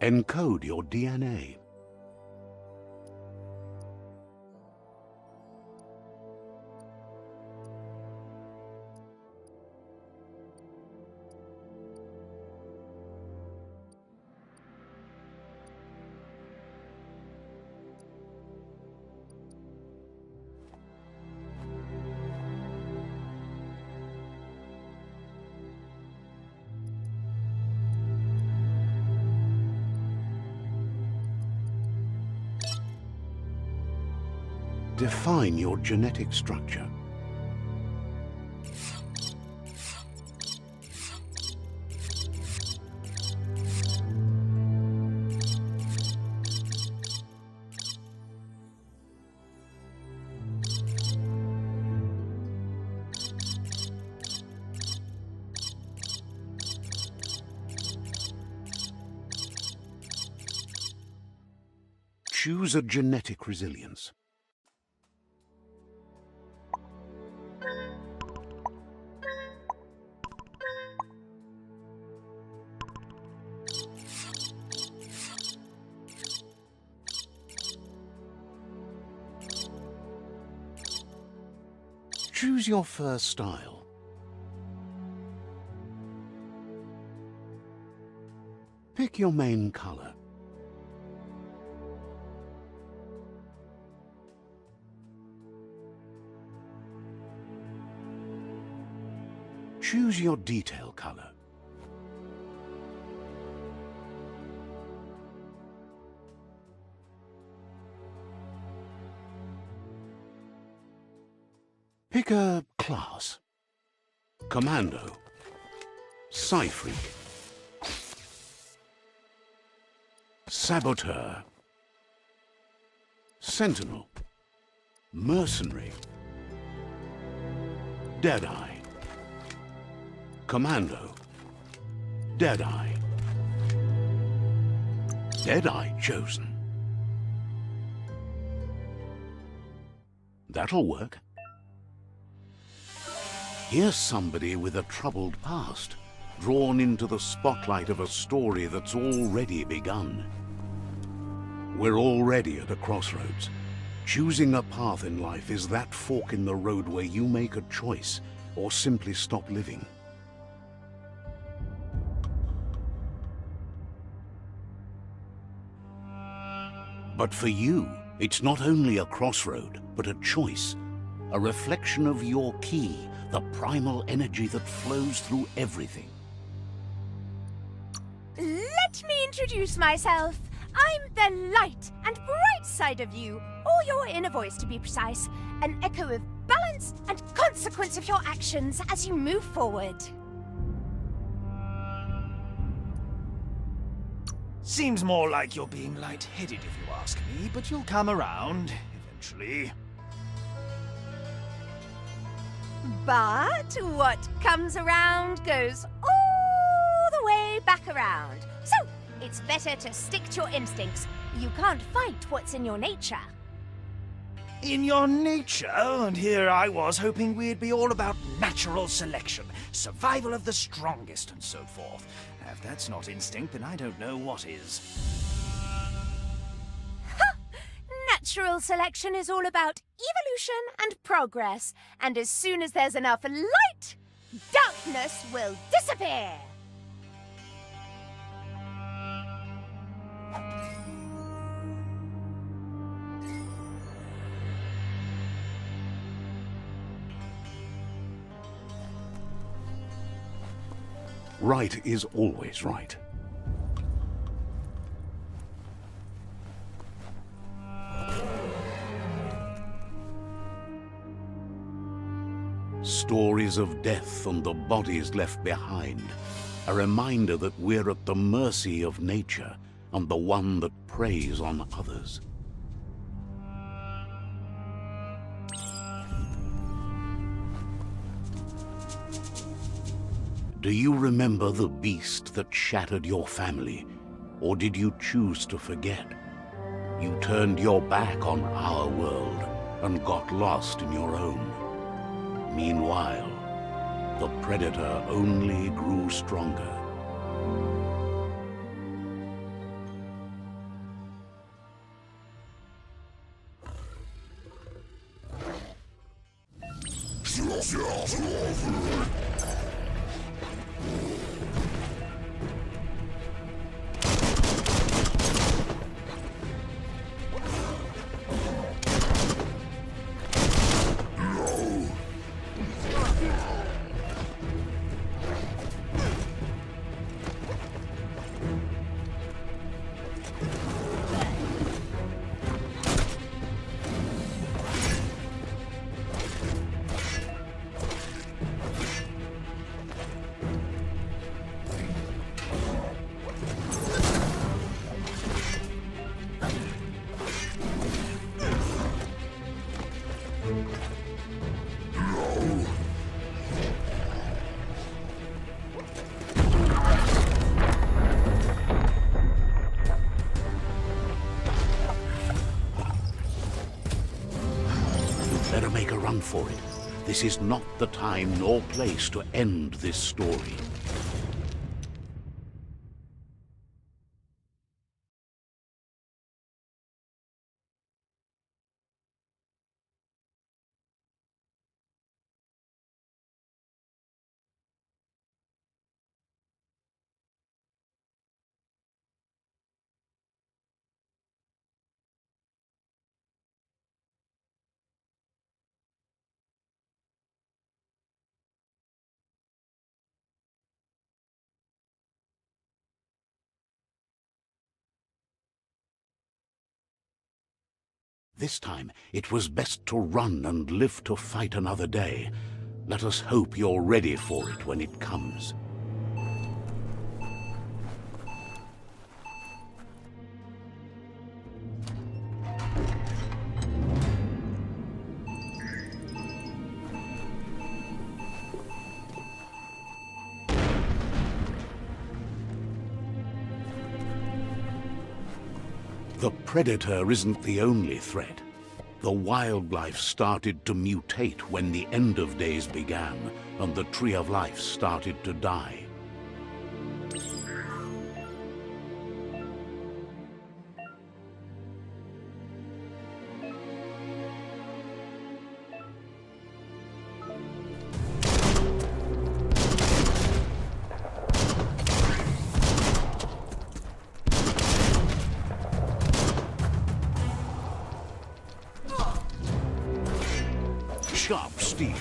Encode your DNA. Define your genetic structure. Choose a genetic resilience. Choose your fur style. Pick your main color. Choose your detail color. Pick a class. Commando. Psy-Freak. Saboteur. Sentinel. Mercenary. Deadeye. Commando. Deadeye. Deadeye chosen. That'll work. Here's somebody with a troubled past, drawn into the spotlight of a story that's already begun. We're already at a crossroads. Choosing a path in life is that fork in the road where you make a choice or simply stop living. But for you, it's not only a crossroad, but a choice, a reflection of your key, the primal energy that flows through everything. Let me introduce myself. I'm the light and bright side of you, or your inner voice to be precise, an echo of balance and consequence of your actions as you move forward. Seems more like you're being light-headed if you ask me, but you'll come around eventually. But what comes around goes all the way back around. So, it's better to stick to your instincts. You can't fight what's in your nature. In your nature, and here I was hoping we'd be all about natural selection, survival of the strongest, and so forth. If that's not instinct, then I don't know what is. Natural selection is all about evolution and progress, and as soon as there's enough light, darkness will disappear. Right is always right. Stories of death and the bodies left behind. A reminder that we're at the mercy of nature and the one that preys on others. Do you remember the beast that shattered your family, or did you choose to forget? You turned your back on our world and got lost in your own. Meanwhile, the predator only grew stronger. Better make a run for it. This is not the time nor place to end this story. This time, it was best to run and live to fight another day. Let us hope you're ready for it when it comes. The predator isn't the only threat. The wildlife started to mutate when the end of days began, and the tree of life started to die. Sharp steel.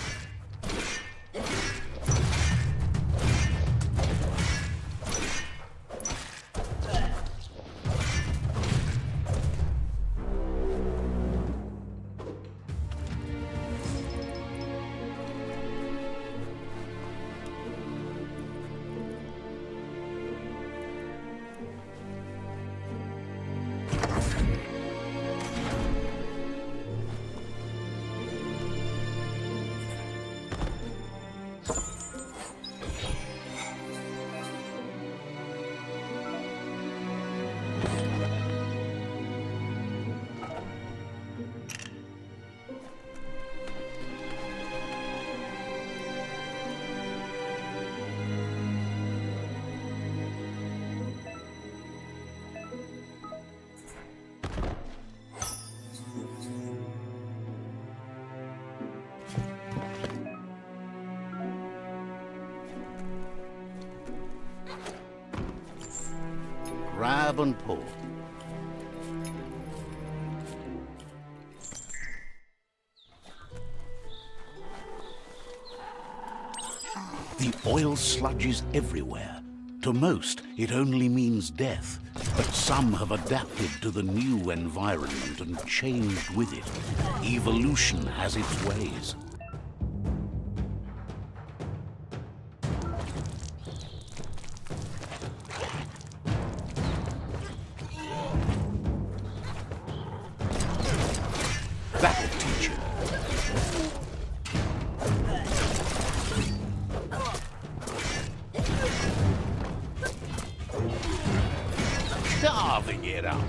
Grab and pull. The oil sludge is everywhere. To most, it only means death, but some have adapted to the new environment and changed with it. Evolution has its ways. That'll teach you. Carving it up.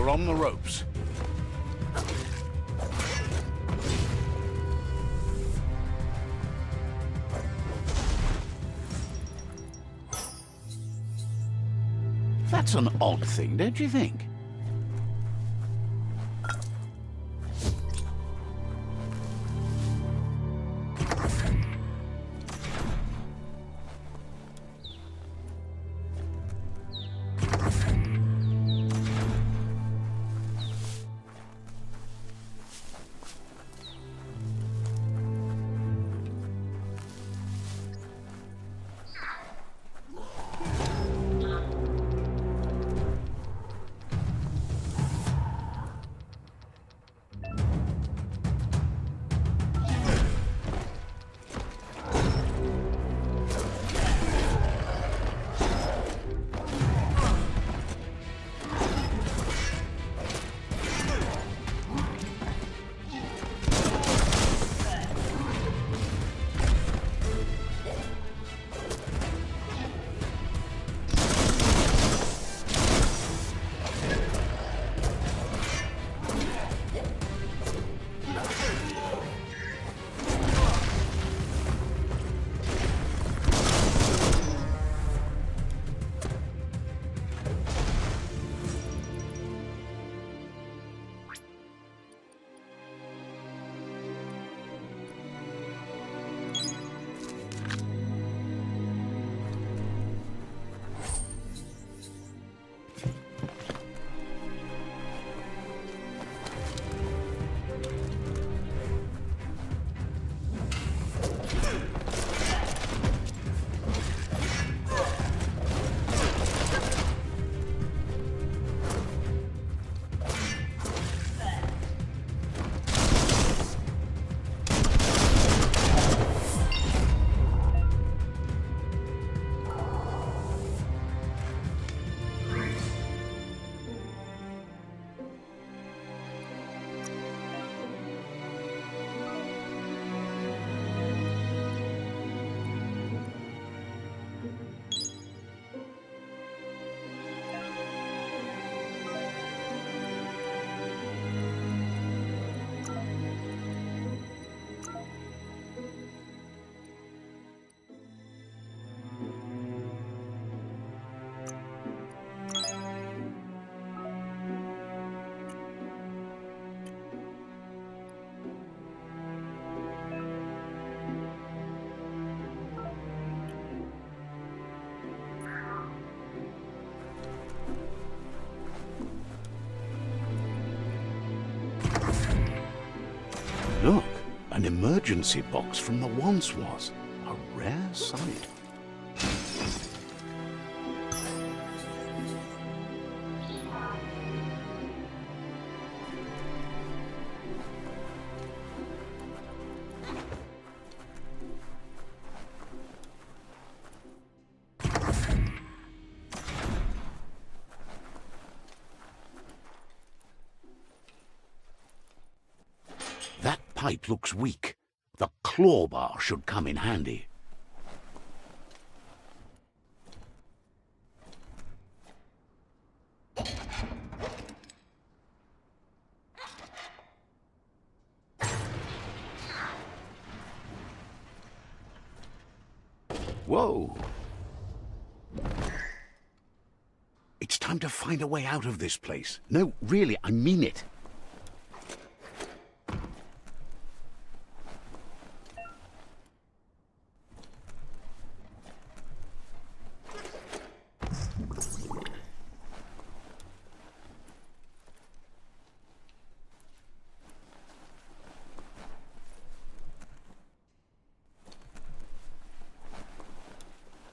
We're on the ropes. That's an odd thing, don't you think? Look, an emergency box from the once was. A rare sight. That pipe looks weak. The claw bar should come in handy. Whoa! It's time to find a way out of this place. No, really, I mean it.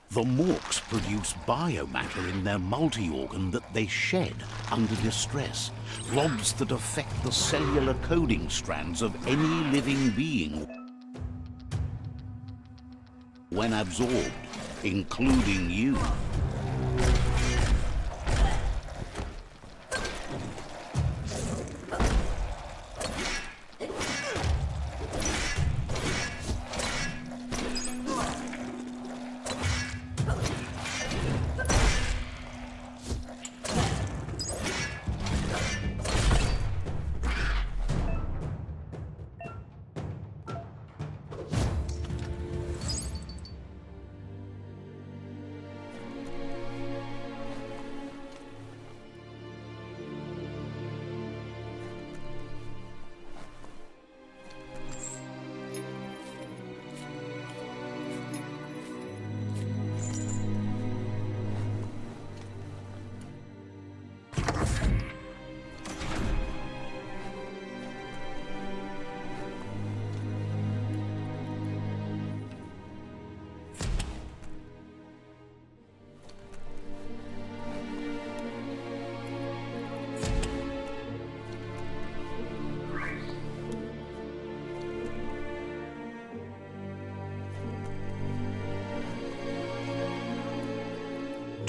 The morks produce biomatter in their multi-organ that they shed under distress, blobs that affect the cellular coding strands of any living being when absorbed, including you.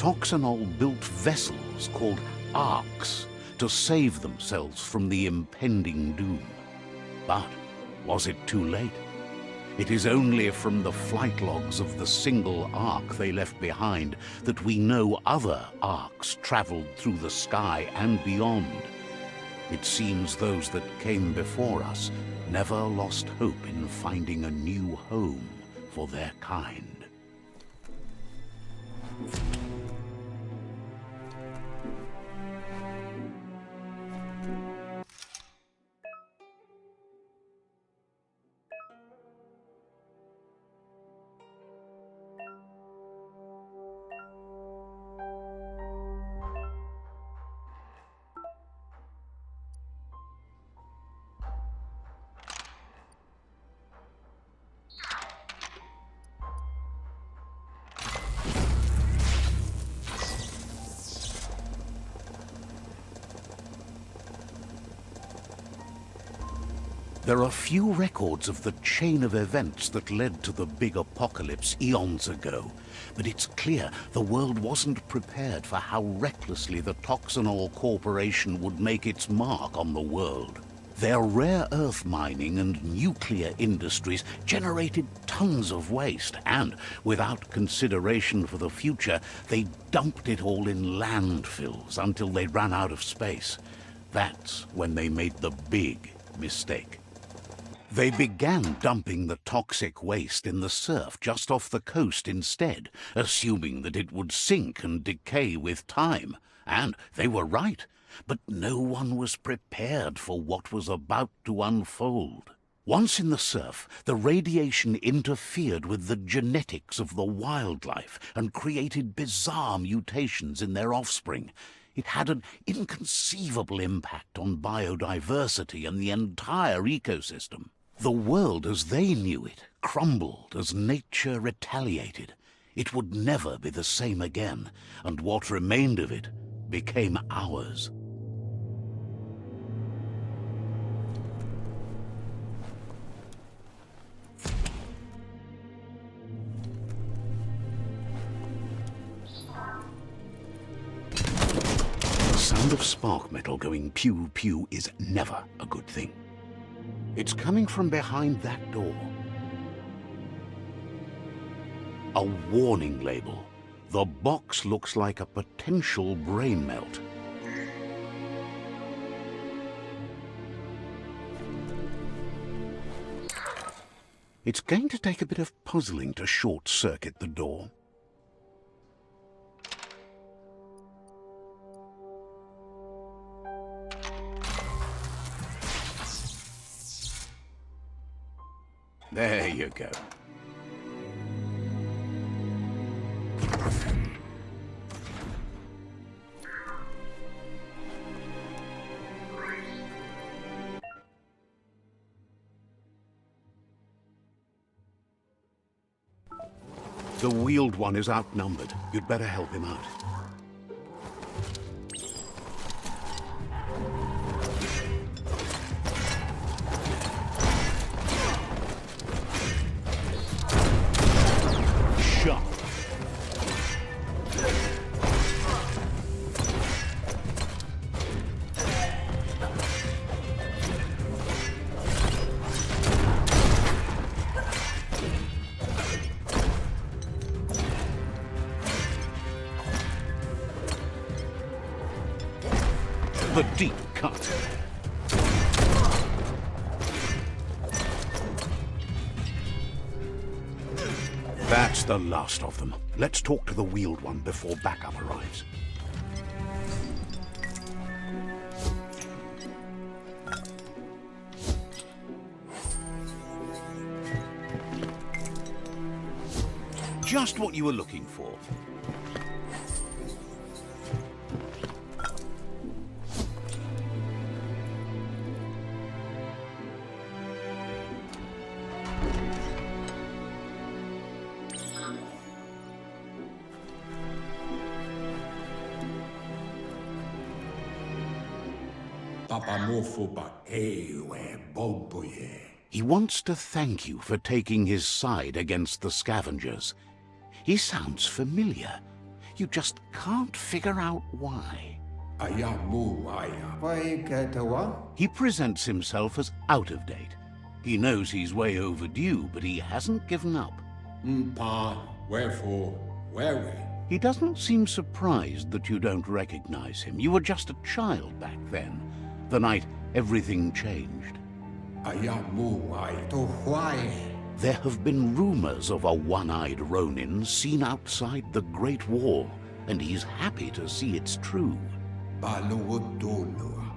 Toxanol built vessels called arks to save themselves from the impending doom. But was it too late? It is only from the flight logs of the single ark they left behind that we know other arks traveled through the sky and beyond. It seems those that came before us never lost hope in finding a new home for their kind. There are few records of the chain of events that led to the big apocalypse eons ago, but it's clear the world wasn't prepared for how recklessly the Toxanol Corporation would make its mark on the world. Their rare earth mining and nuclear industries generated tons of waste, and, without consideration for the future, they dumped it all in landfills until they ran out of space. That's when they made the big mistake. They began dumping the toxic waste in the surf just off the coast instead, assuming that it would sink and decay with time. And they were right, but no one was prepared for what was about to unfold. Once in the surf, the radiation interfered with the genetics of the wildlife and created bizarre mutations in their offspring. It had an inconceivable impact on biodiversity and the entire ecosystem. The world as they knew it crumbled as nature retaliated. It would never be the same again, and what remained of it became ours. The sound of spark metal going pew-pew is never a good thing. It's coming from behind that door. A warning label. The box looks like a potential brain melt. It's going to take a bit of puzzling to short-circuit the door. There you go. The wheeled one is outnumbered. You'd better help him out. The deep cut. That's the last of them. Let's talk to the wheeled one before backup arrives. Just what you were looking for. He wants to thank you for taking his side against the scavengers. He sounds familiar. You just can't figure out why. He presents himself as out of date. He knows he's way overdue, but he hasn't given up. Wherefore, where He doesn't seem surprised that you don't recognize him. You were just a child back then, the night everything changed. There have been rumors of a one-eyed Ronin seen outside the Great Wall, and he's happy to see it's true.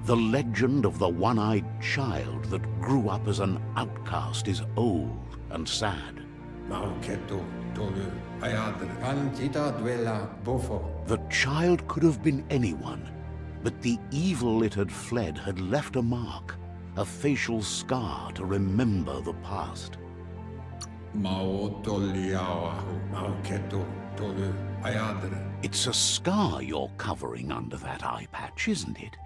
The legend of the one-eyed child that grew up as an outcast is old and sad. The child could have been anyone, but the evil it had fled had left a mark, a facial scar to remember the past. It's a scar you're covering under that eye patch, isn't it?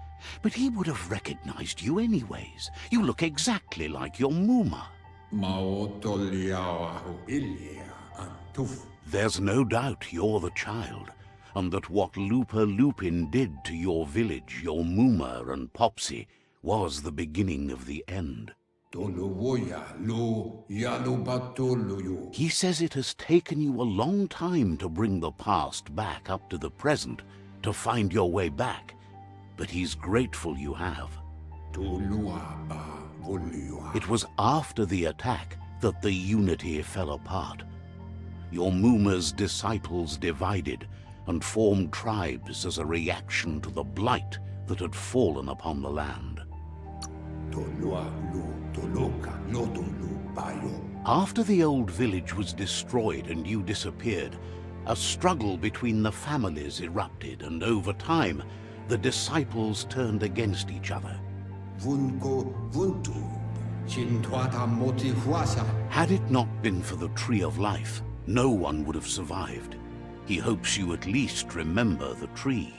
But he would have recognized you anyways. You look exactly like your Muma. There's no doubt you're the child, and that what Lupa Lupin did to your village, your Muma and Popsy, was the beginning of the end. He says it has taken you a long time to bring the past back up to the present, to find your way back, but he's grateful you have. It was after the attack that the unity fell apart. Your Muma's disciples divided and formed tribes as a reaction to the blight that had fallen upon the land. After the old village was destroyed and you disappeared, a struggle between the families erupted, and over time, the disciples turned against each other. Had it not been for the Tree of Life, no one would have survived. He hopes you at least remember the tree.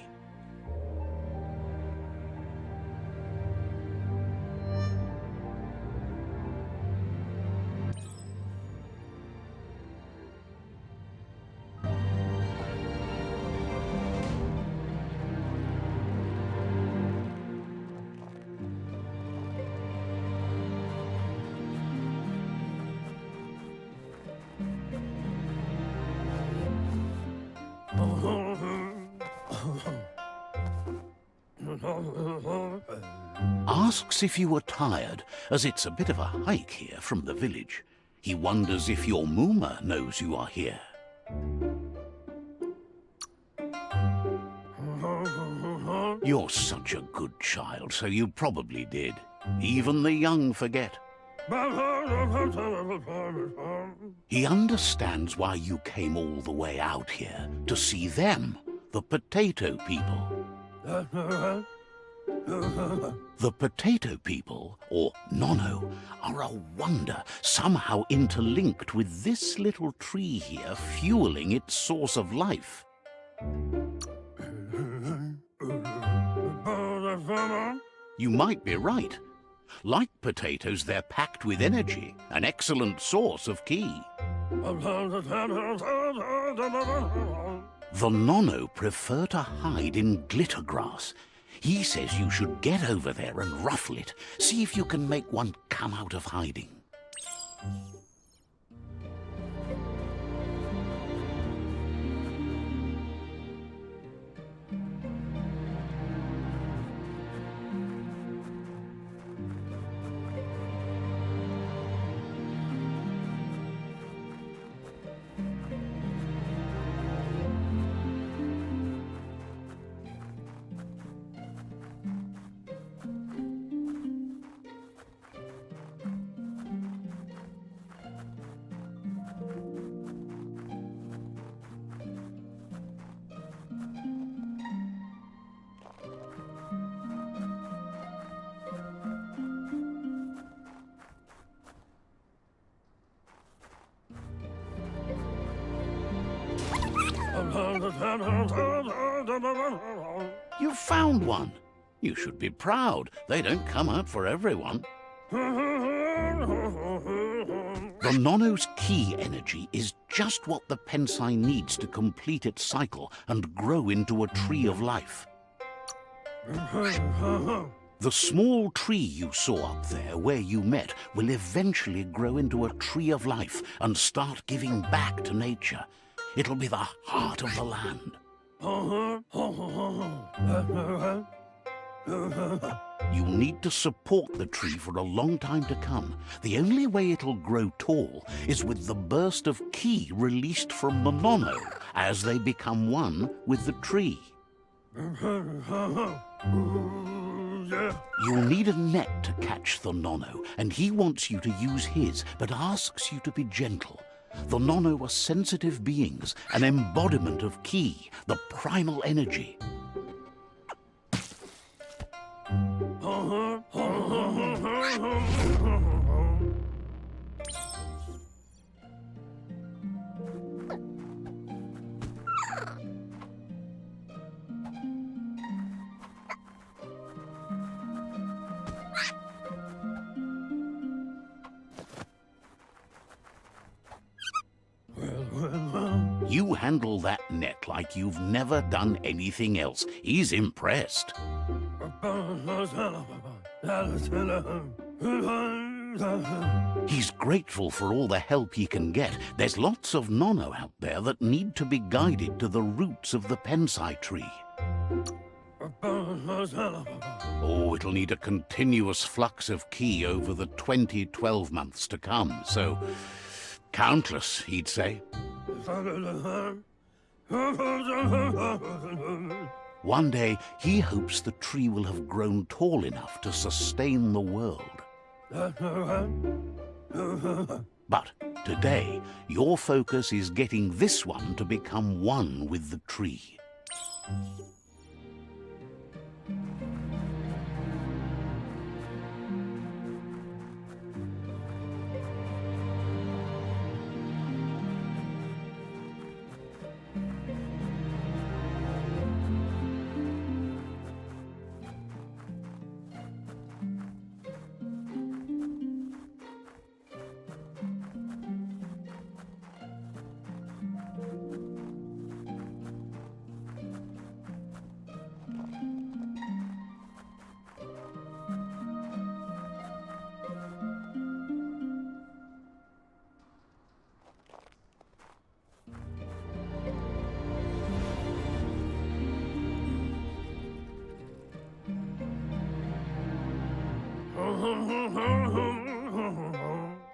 Asks if you were tired, as it's a bit of a hike here from the village. He wonders if your Muma knows you are here. You're such a good child, so you probably did. Even the young forget. He understands why you came all the way out here, to see them, the potato people. The potato people, or Nono, are a wonder, somehow interlinked with this little tree here fueling its source of life. You might be right. Like potatoes, they're packed with energy, an excellent source of ki. The Nono prefer to hide in glitter grass. He says you should get over there and ruffle it. See if you can make one come out of hiding. You found one. You should be proud. They don't come out for everyone. The Nono's key energy is just what the Pensai needs to complete its cycle and grow into a tree of life. The small tree you saw up there where you met will eventually grow into a tree of life and start giving back to nature. It'll be the heart of the land. You'll need to support the tree for a long time to come. The only way it'll grow tall is with the burst of ki released from the Nono as they become one with the tree. You'll need a net to catch the Nono, and he wants you to use his, but asks you to be gentle. The Nono are sensitive beings, an embodiment of ki, the primal energy. You handle that net like you've never done anything else. He's impressed. He's grateful for all the help he can get. There's lots of Nono out there that need to be guided to the roots of the Pensai tree. Oh, it'll need a continuous flux of ki over the 12 months to come, so countless, he'd say. One day, he hopes the tree will have grown tall enough to sustain the world. But today, your focus is getting this one to become one with the tree.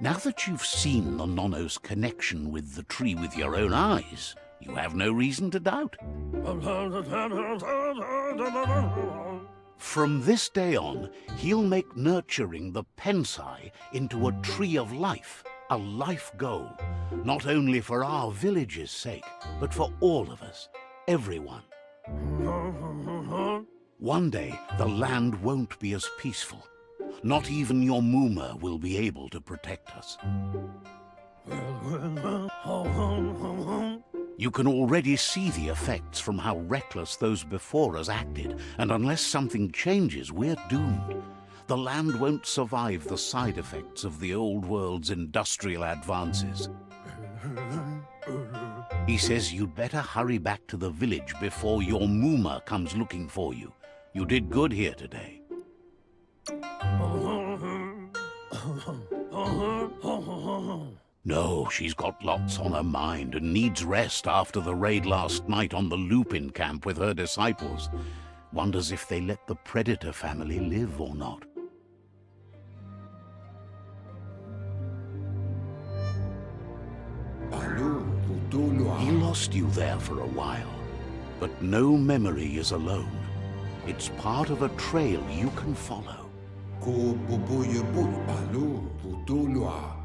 Now that you've seen the Nono's connection with the tree with your own eyes, you have no reason to doubt. From this day on, he'll make nurturing the Pensai into a tree of life, a life goal, not only for our village's sake, but for all of us, everyone. One day, the land won't be as peaceful. Not even your Muma will be able to protect us. You can already see the effects from how reckless those before us acted, and unless something changes, we're doomed. The land won't survive the side effects of the old world's industrial advances. He says you'd better hurry back to the village before your Muma comes looking for you. You did good here today. No, she's got lots on her mind and needs rest after the raid last night on the Lupin camp with her disciples. Wonders if they let the Predator family live or not. He lost you there for a while, but no memory is alone. It's part of a trail you can follow.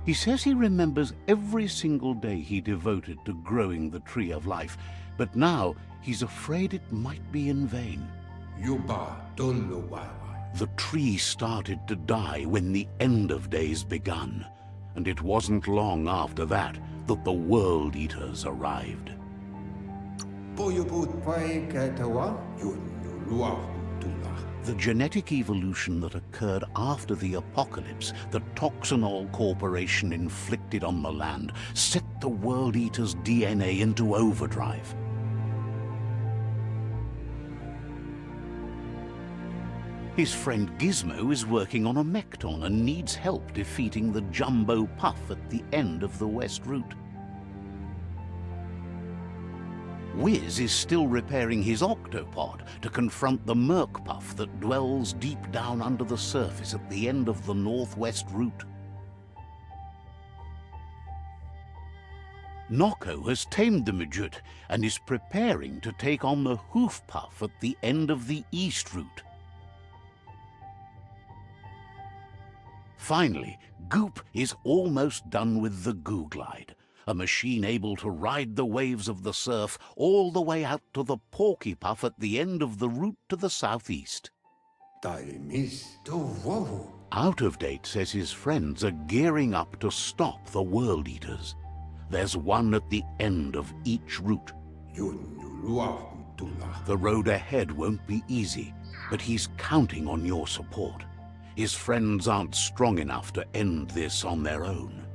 He says he remembers every single day he devoted to growing the Tree of Life, but now he's afraid it might be in vain. The tree started to die when the end of days begun, and it wasn't long after that that the World Eaters arrived. The genetic evolution that occurred after the apocalypse that Toxanol Corporation inflicted on the land set the World Eater's DNA into overdrive. His friend Gizmo is working on a Mekton and needs help defeating the Jumbo Puff at the end of the West Route. Wiz is still repairing his octopod to confront the Merc Puff that dwells deep down under the surface at the end of the Northwest Route. Nocco has tamed the Majut and is preparing to take on the Hoof Puff at the end of the East Route. Finally, Goop is almost done with the Googlide, a machine able to ride the waves of the surf all the way out to the Porky Puff at the end of the route to the southeast. Out of Date says his friends are gearing up to stop the World Eaters. There's one at the end of each route. The road ahead won't be easy, but he's counting on your support. His friends aren't strong enough to end this on their own.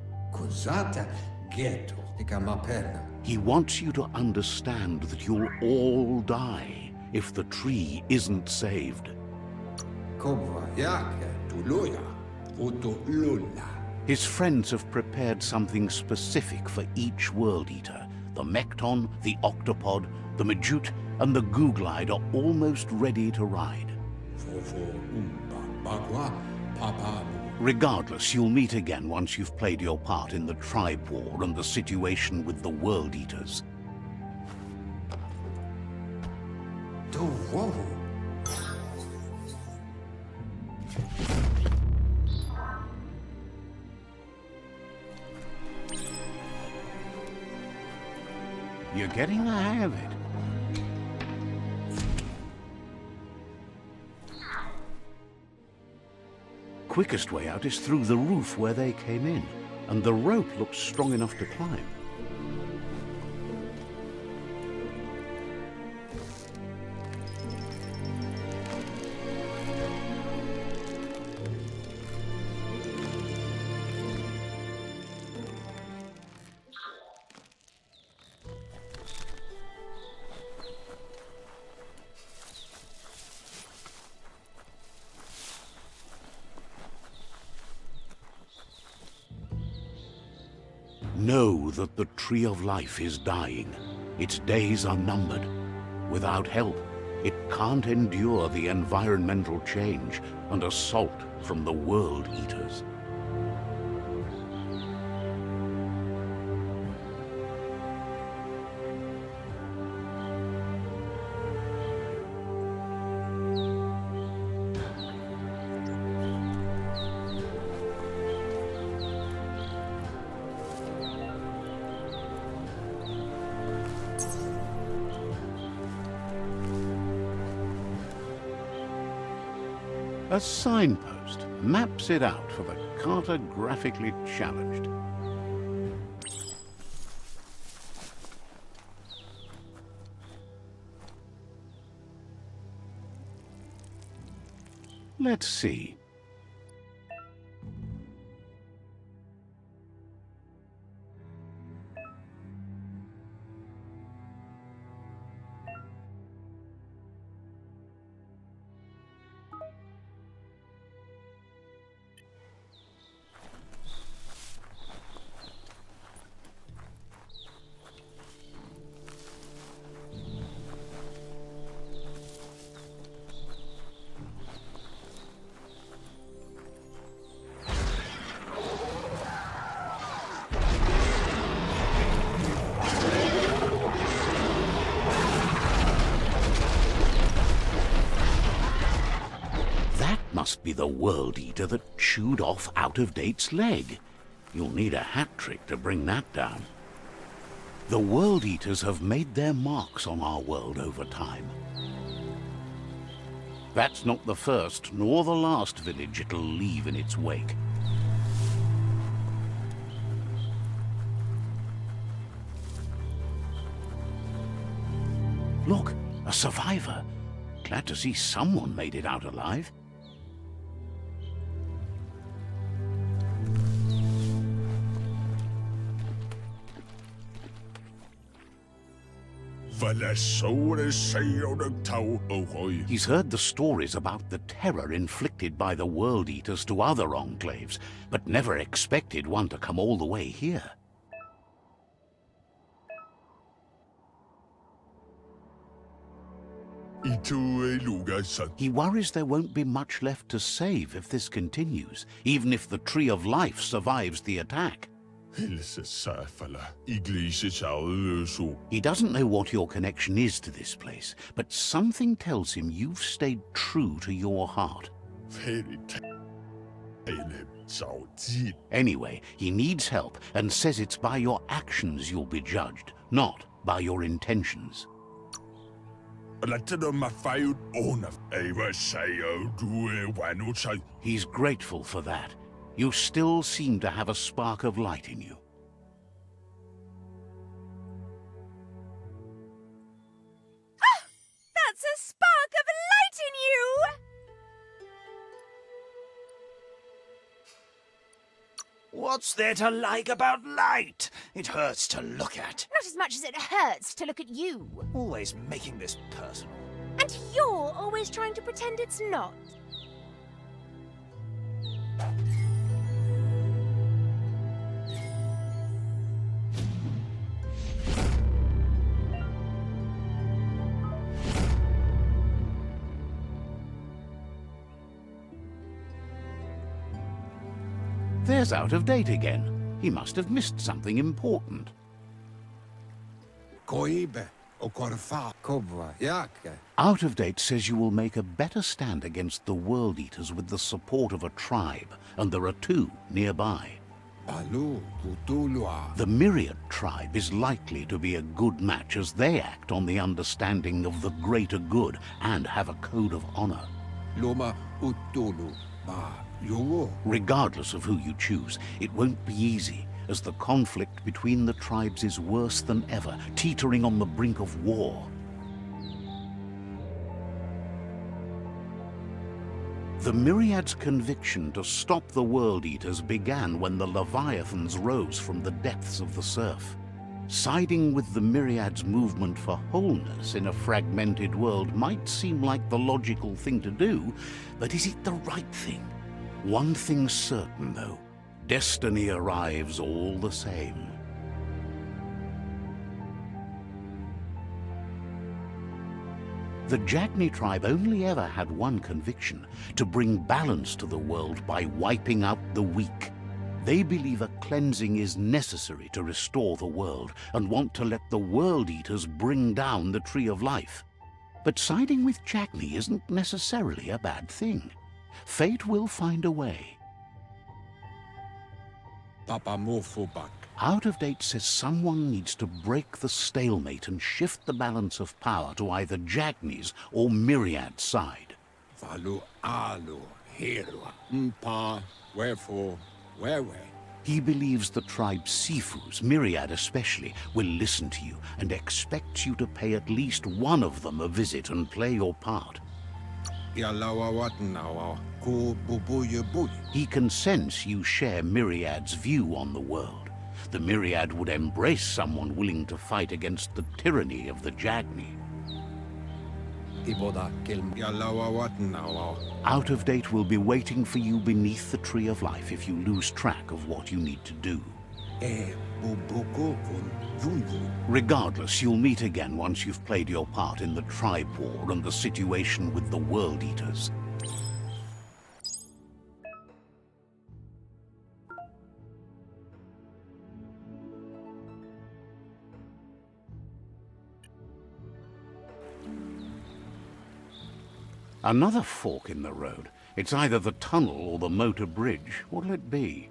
He wants you to understand that you'll all die if the tree isn't saved. His friends have prepared something specific for each World Eater. The Mekton, the Octopod, the Majut, and the Googlide are almost ready to ride. Regardless, you'll meet again once you've played your part in the tribe war and the situation with the World Eaters. You're getting the hang of it. Quickest way out is through the roof where they came in, and the rope looks strong enough to climb. Know that the Tree of Life is dying. Its days are numbered. Without help, it can't endure the environmental change and assault from the World Eaters. A signpost maps it out for the cartographically challenged. Let's see. Must be the World Eater that chewed off Out of Date's leg. You'll need a hat trick to bring that down. The World Eaters have made their marks on our world over time. That's not the first nor the last village it'll leave in its wake. Look, a survivor. Glad to see someone made it out alive. He's heard the stories about the terror inflicted by the World Eaters to other enclaves, but never expected one to come all the way here. He worries there won't be much left to save if this continues, even if the Tree of Life survives the attack. He doesn't know what your connection is to this place, but something tells him you've stayed true to your heart. Anyway, he needs help and says it's by your actions you'll be judged, not by your intentions. He's grateful for that. You still seem to have a spark of light in you. Ah! That's a spark of light in you! What's there to like about light? It hurts to look at. Not as much as it hurts to look at you. Always making this personal. And you're always trying to pretend it's not. There's Out of Date again. He must have missed something important. Out of Date says you will make a better stand against the World Eaters with the support of a tribe, and there are two nearby. The Myriad tribe is likely to be a good match as they act on the understanding of the greater good and have a code of honor. Regardless of who you choose, it won't be easy, as the conflict between the tribes is worse than ever, teetering on the brink of war. The Myriad's conviction to stop the World Eaters began when the Leviathans rose from the depths of the surf. Siding with the Myriad's movement for wholeness in a fragmented world might seem like the logical thing to do, but is it the right thing? One thing's certain, though. Destiny arrives all the same. The Jagni tribe only ever had one conviction: to bring balance to the world by wiping out the weak. They believe a cleansing is necessary to restore the world, and want to let the World Eaters bring down the Tree of Life. But siding with Jagni isn't necessarily a bad thing. Fate will find a way. Out of Date says someone needs to break the stalemate and shift the balance of power to either Jagni's or Myriad's side. He believes the tribe Sifus, Myriad especially, will listen to you and expects you to pay at least one of them a visit and play your part. He can sense you share Myriad's view on the world. The Myriad would embrace someone willing to fight against the tyranny of the Jagni. Out of Date will be waiting for you beneath the Tree of Life if you lose track of what you need to do. Regardless, you'll meet again once you've played your part in the tribe war and the situation with the World Eaters. Another fork in the road. It's either the tunnel or the motor bridge. What'll it be?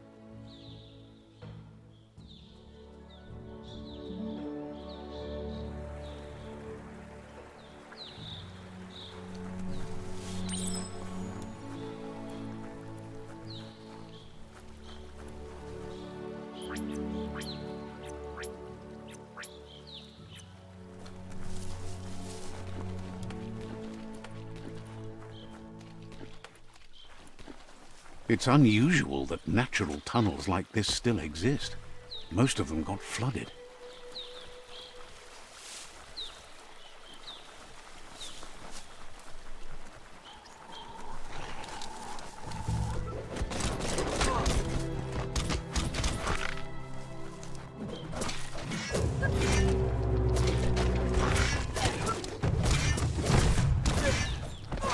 It's unusual that natural tunnels like this still exist. Most of them got flooded.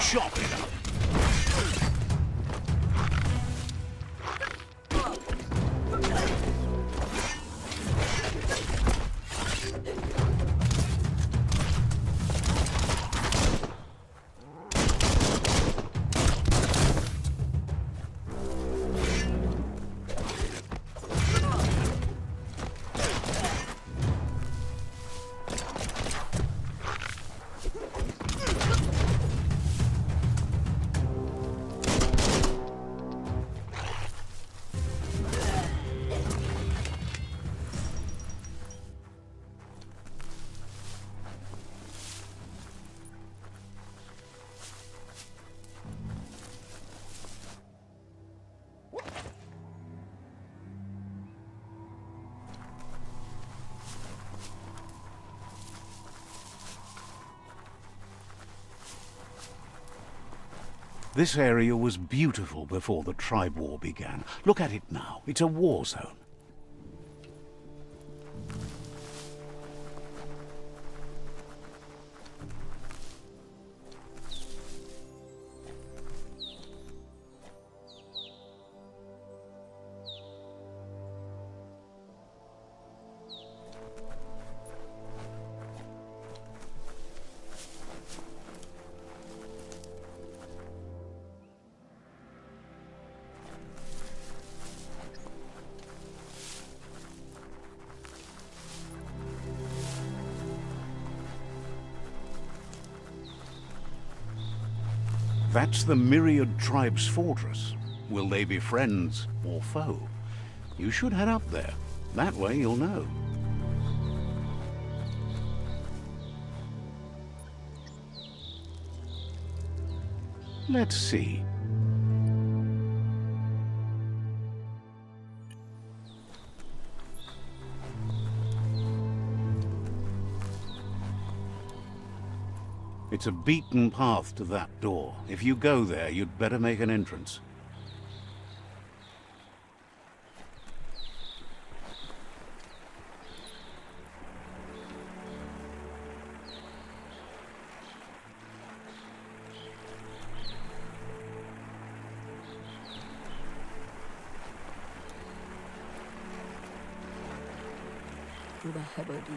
Chop it up. This area was beautiful before the tribe war began. Look at it now. It's a war zone. That's the Myriad Tribe's fortress. Will they be friends or foe? You should head up there. That way you'll know. Let's see. It's a beaten path to that door. If you go there, you'd better make an entrance.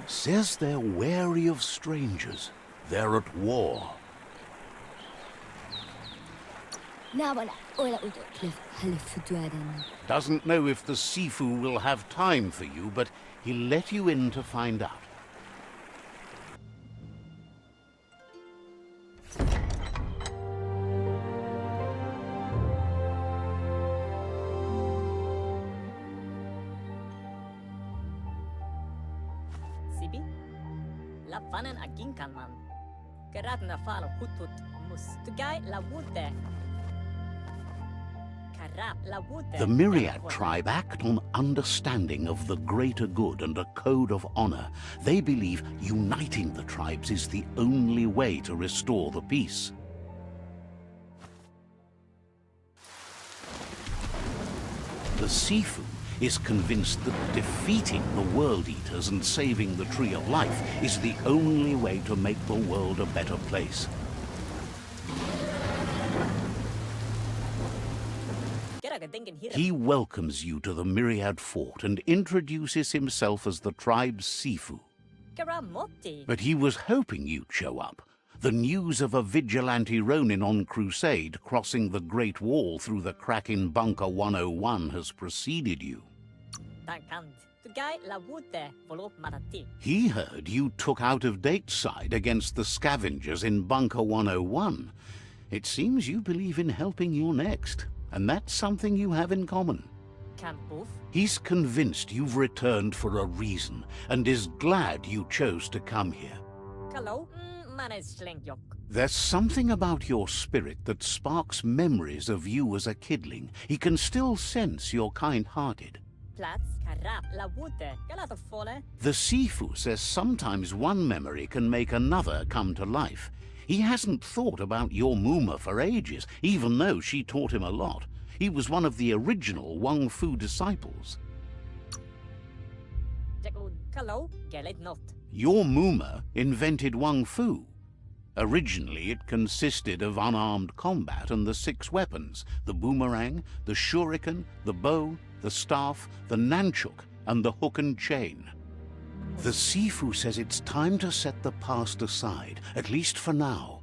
Says they're wary of strangers. They're at war. Doesn't know if the Sifu will have time for you, but he'll let you in to find out. Sibi? Lapanen aging kanman. Gerat na falo hutut mus. Tugay la wute. The Myriad tribe act on understanding of the greater good and a code of honor. They believe uniting the tribes is the only way to restore the peace. The Sifu is convinced that defeating the World Eaters and saving the Tree of Life is the only way to make the world a better place. He welcomes you to the Myriad Fort and introduces himself as the tribe's Sifu. But he was hoping you'd show up. The news of a vigilante Ronin on crusade crossing the Great Wall through the crack in Bunker 101 has preceded you. He heard you took out-of-date side against the scavengers in Bunker 101. It seems you believe in helping your next. And that's something you have in common. He's convinced you've returned for a reason, and is glad you chose to come here. There's something about your spirit that sparks memories of you as a kidling. He can still sense you're kind-hearted. Plats, karap, la wute, galator fole. The Sifu says sometimes one memory can make another come to life. He hasn't thought about your Muma for ages, even though she taught him a lot. He was one of the original Wang Fu disciples. Jago, kalo, galet not. Your Muma invented Wang Fu. Originally, it consisted of unarmed combat and the 6 weapons: the boomerang, the shuriken, the bow, the staff, the nunchuk, and the hook and chain. The Sifu says it's time to set the past aside, at least for now.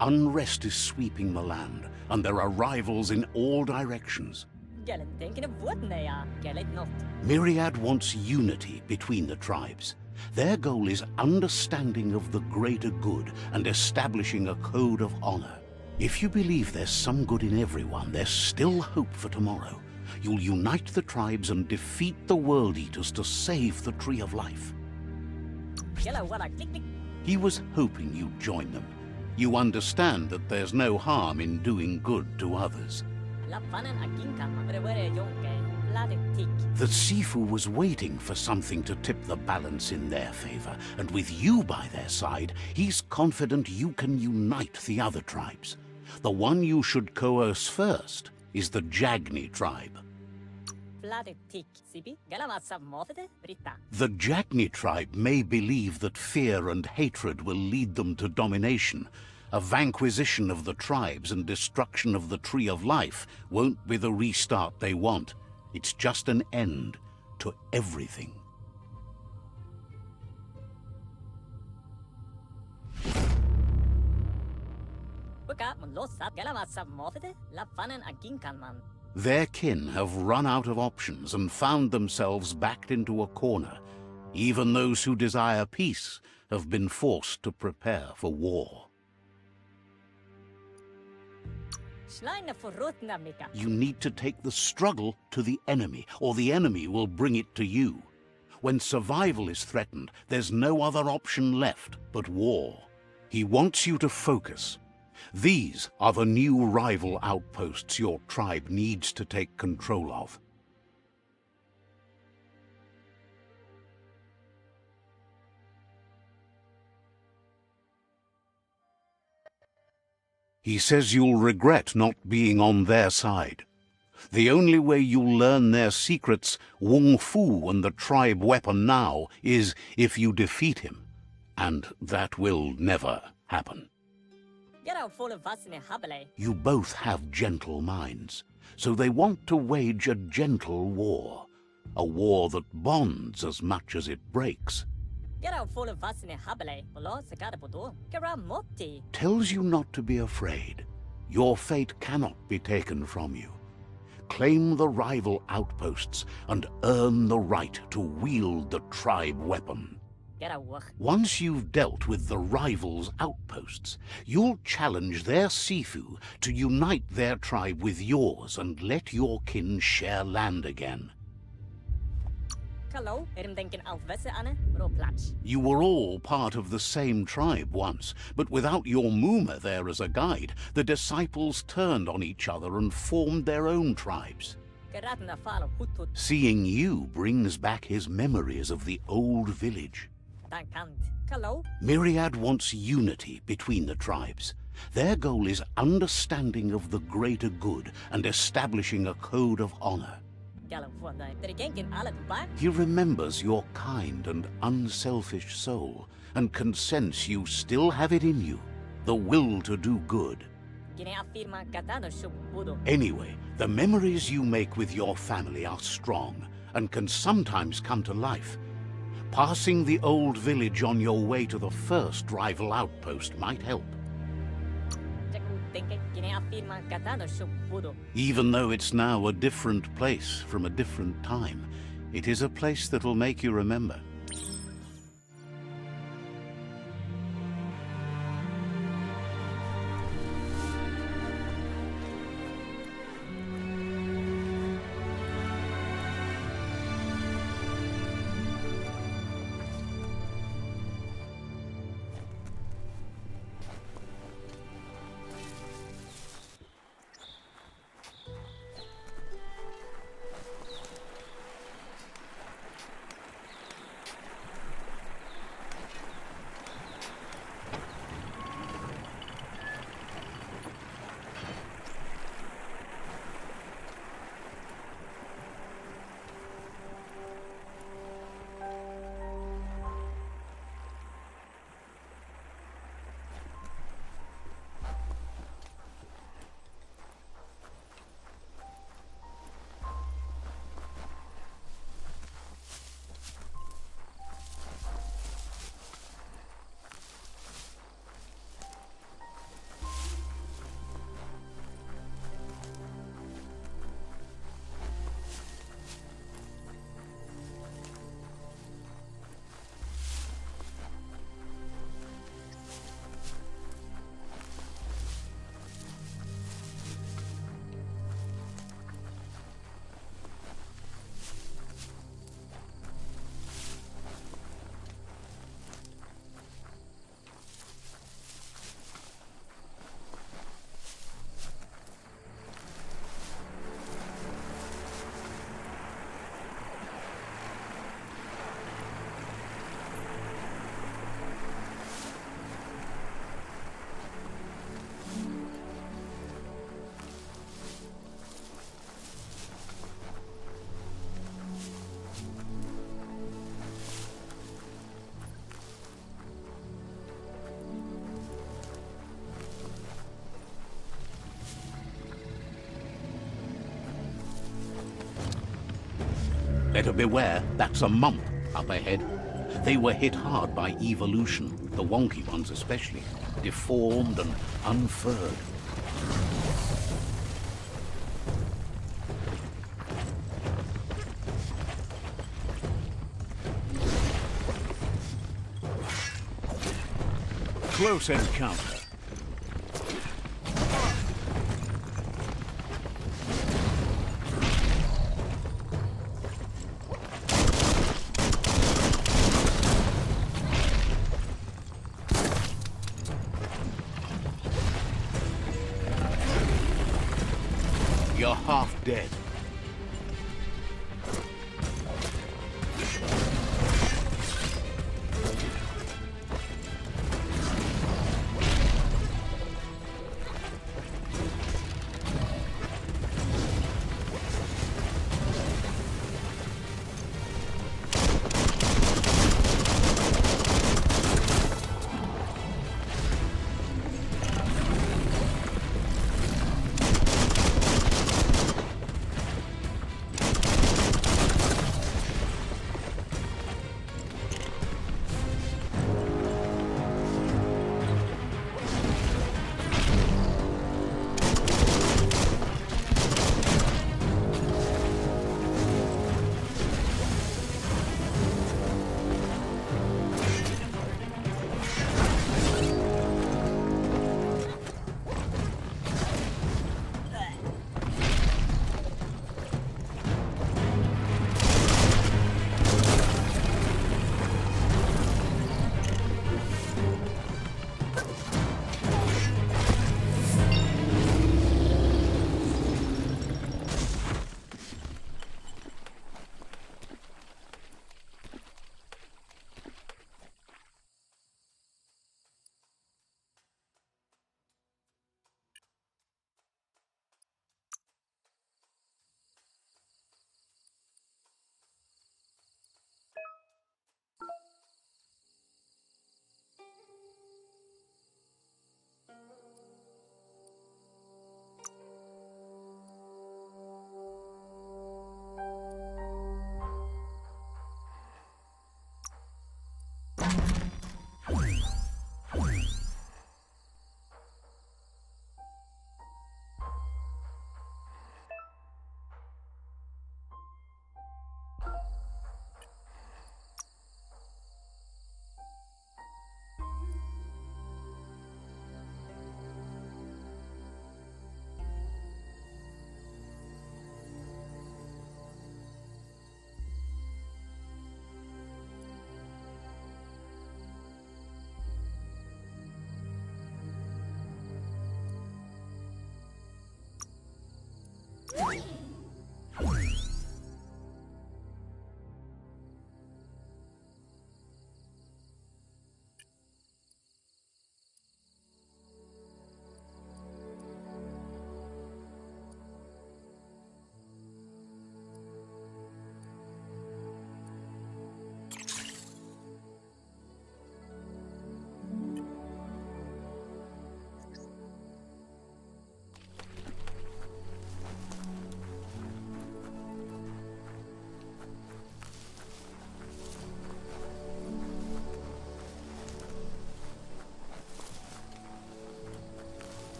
Unrest is sweeping the land, and there are rivals in all directions. Galet denken of what nea, galet not. Myriad wants unity between the tribes. Their goal is understanding of the greater good and establishing a code of honor. If you believe there's some good in everyone, there's still hope for tomorrow. You'll unite the tribes and defeat the World Eaters to save the Tree of Life. Gala wala click click. He was hoping you'd join them. You understand that there's no harm in doing good to others. La fanen akin kan man rewere yonke. Tick. The Sifu was waiting for something to tip the balance in their favor, and with you by their side, he's confident you can unite the other tribes. The one you should coerce first is the Jagni tribe. Tick. Sibi, galamatsa mofete, Brita. The Jagni tribe may believe that fear and hatred will lead them to domination. A vanquisition of the tribes and destruction of the Tree of Life won't be the restart they want. It's just an end to everything. Their kin have run out of options and found themselves backed into a corner. Even those who desire peace have been forced to prepare for war. You need to take the struggle to the enemy, or the enemy will bring it to you. When survival is threatened, there's no other option left but war. He wants you to focus. These are the new rival outposts your tribe needs to take control of. He says you'll regret not being on their side. The only way you'll learn their secrets, Wung Fu and the tribe weapon now, is if you defeat him. And that will never happen. You both have gentle minds, so they want to wage a gentle war. A war that bonds as much as it breaks. Tells you not to be afraid. Your fate cannot be taken from you. Claim the rival outposts and earn the right to wield the tribe weapon. Once you've dealt with the rivals' outposts, you'll challenge their Sifu to unite their tribe with yours and let your kin share land again. You were all part of the same tribe once, but without your Muma there as a guide, the disciples turned on each other and formed their own tribes. Seeing you brings back his memories of the old village. Myriad wants unity between the tribes. Their goal is understanding of the greater good and establishing a code of honor. He remembers your kind and unselfish soul and can sense you still have it in you, the will to do good. Anyway, the memories you make with your family are strong and can sometimes come to life. Passing the old village on your way to the first rival outpost might help. Even though it's now a different place from a different time, it is a place that'll make you remember. Better beware, that's a mump up ahead. They were hit hard by evolution, the wonky ones especially, deformed and unfurred. Close encounter. You're half dead.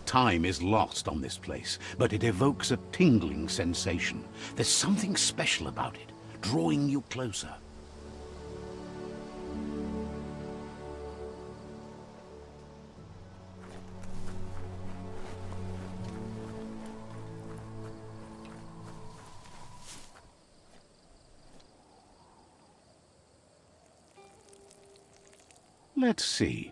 Time is lost on this place, but it evokes a tingling sensation. There's something special about it, drawing you closer. Let's see.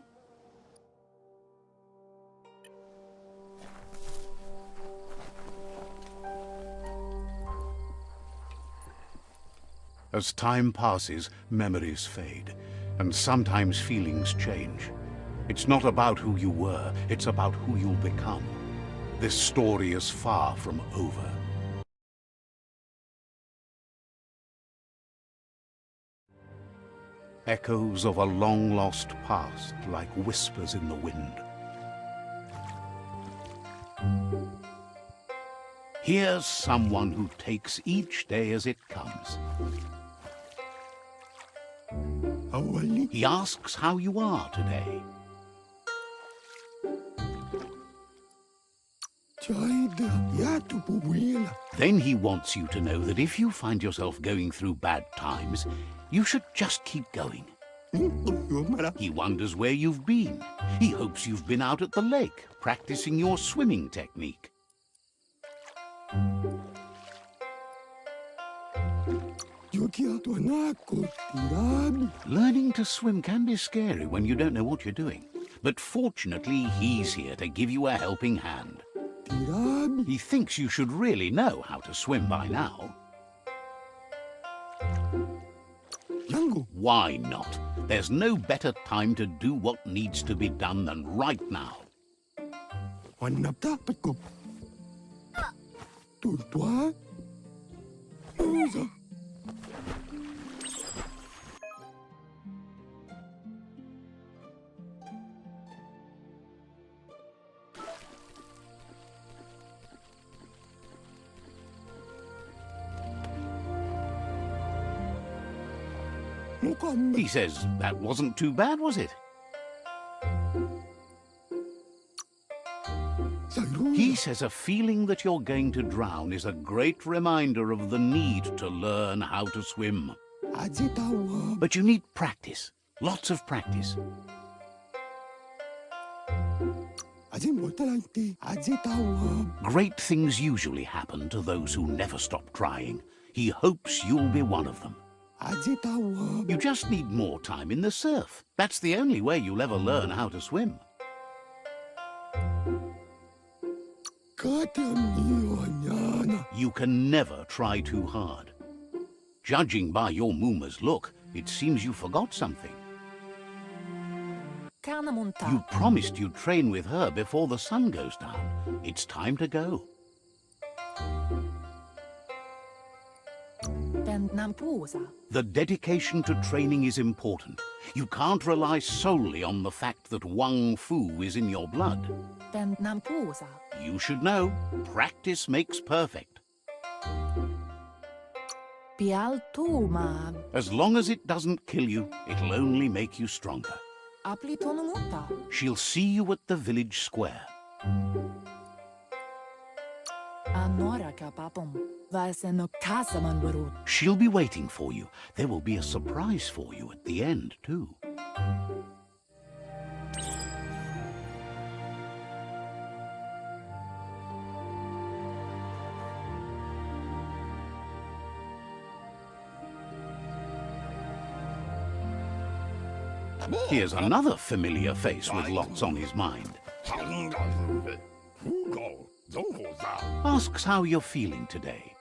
As time passes, memories fade, and sometimes feelings change. It's not about who you were, it's about who you'll become. This story is far from over. Echoes of a long-lost past like whispers in the wind. Here's someone who takes each day as it comes. He asks how you are today. Then he wants you to know that if you find yourself going through bad times, you should just keep going. He wonders where you've been. He hopes you've been out at the lake, practicing your swimming technique. Learning to swim can be scary when you don't know what you're doing. But fortunately, he's here to give you a helping hand. He thinks you should really know how to swim by now. Why not? There's no better time to do what needs to be done than right now. He says that wasn't too bad, was it? He says a feeling that you're going to drown is a great reminder of the need to learn how to swim. But you need practice, lots of practice. Great things usually happen to those who never stop trying. He hopes you'll be one of them. You just need more time in the surf. That's the only way you'll ever learn how to swim. You can never try too hard. Judging by your Muma's look, it seems you forgot something. You promised you'd train with her before the sun goes down. It's time to go. The dedication to training is important. You can't rely solely on the fact that Wang Fu is in your blood. You should know, practice makes perfect. As long as it doesn't kill you, it'll only make you stronger. She'll see you at the village square. She'll be waiting for you. There will be a surprise for you at the end, too. Here's another familiar face with lots on his mind. Asks how you're feeling today.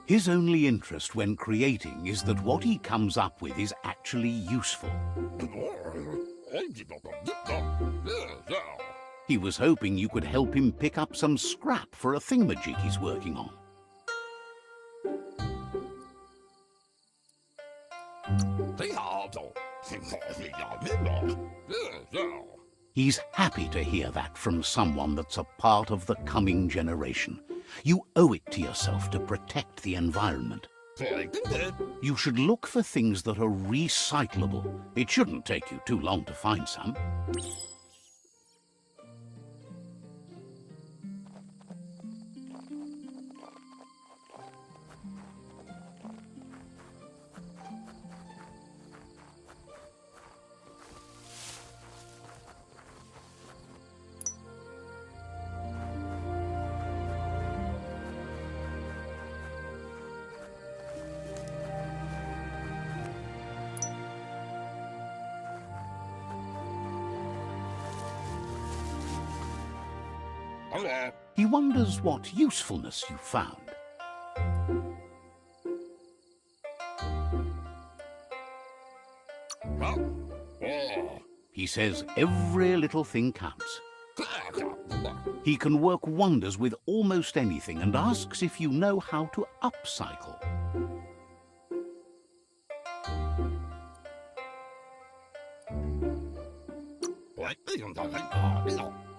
His only interest when creating is that what he comes up with is actually useful. He was hoping you could help him pick up some scrap for a thingamajig he's working on. He's happy to hear that from someone that's a part of the coming generation. You owe it to yourself to protect the environment. You should look for things that are recyclable. It shouldn't take you too long to find some. He wonders what usefulness you found. He says every little thing counts. He can work wonders with almost anything and asks if you know how to upcycle.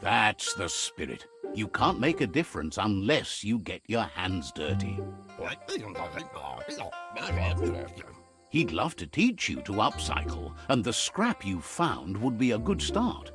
That's the spirit. You can't make a difference unless you get your hands dirty. He'd love to teach you to upcycle, and the scrap you found would be a good start.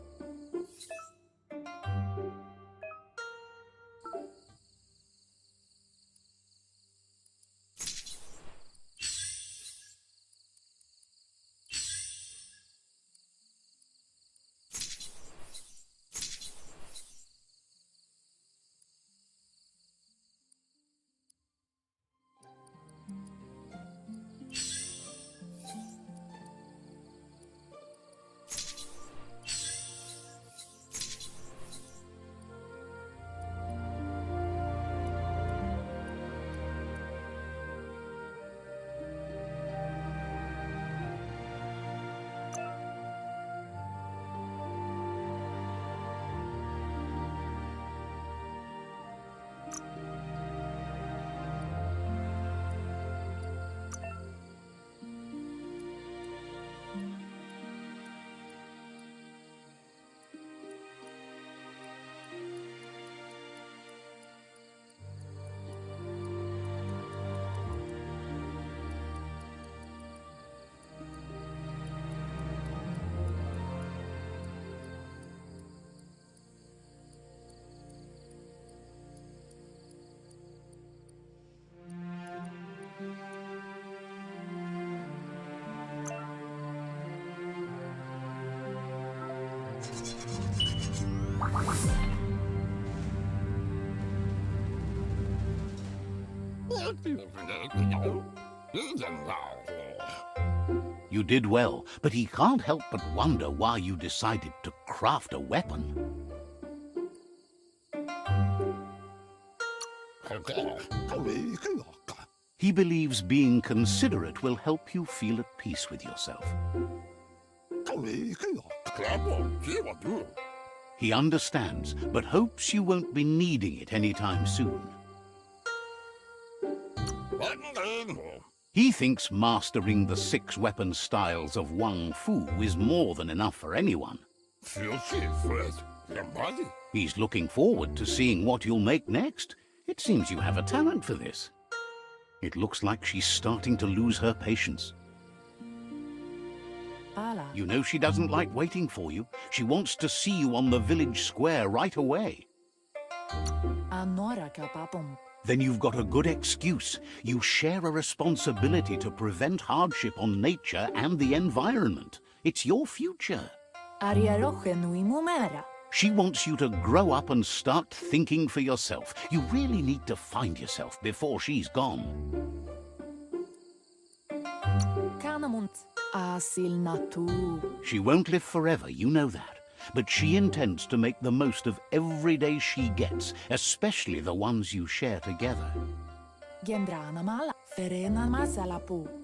You did well, but he can't help but wonder why you decided to craft a weapon. He believes being considerate will help you feel at peace with yourself. He understands, but hopes you won't be needing it anytime soon. He thinks mastering the 6 weapon styles of Wang Fu is more than enough for anyone. He's looking forward to seeing what you'll make next. It seems you have a talent for this. It looks like she's starting to lose her patience. You know she doesn't like waiting for you. She wants to see you on the village square right away. Then you've got a good excuse. You share a responsibility to prevent hardship on nature and the environment. It's your future. She wants you to grow up and start thinking for yourself. You really need to find yourself before she's gone. She won't live forever, you know that. But she intends to make the most of every day she gets, especially the ones you share together.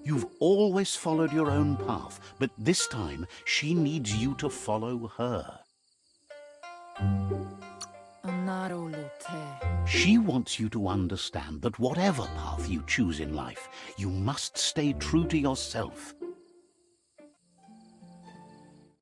You've always followed your own path, but this time she needs you to follow her. She wants you to understand that whatever path you choose in life, you must stay true to yourself.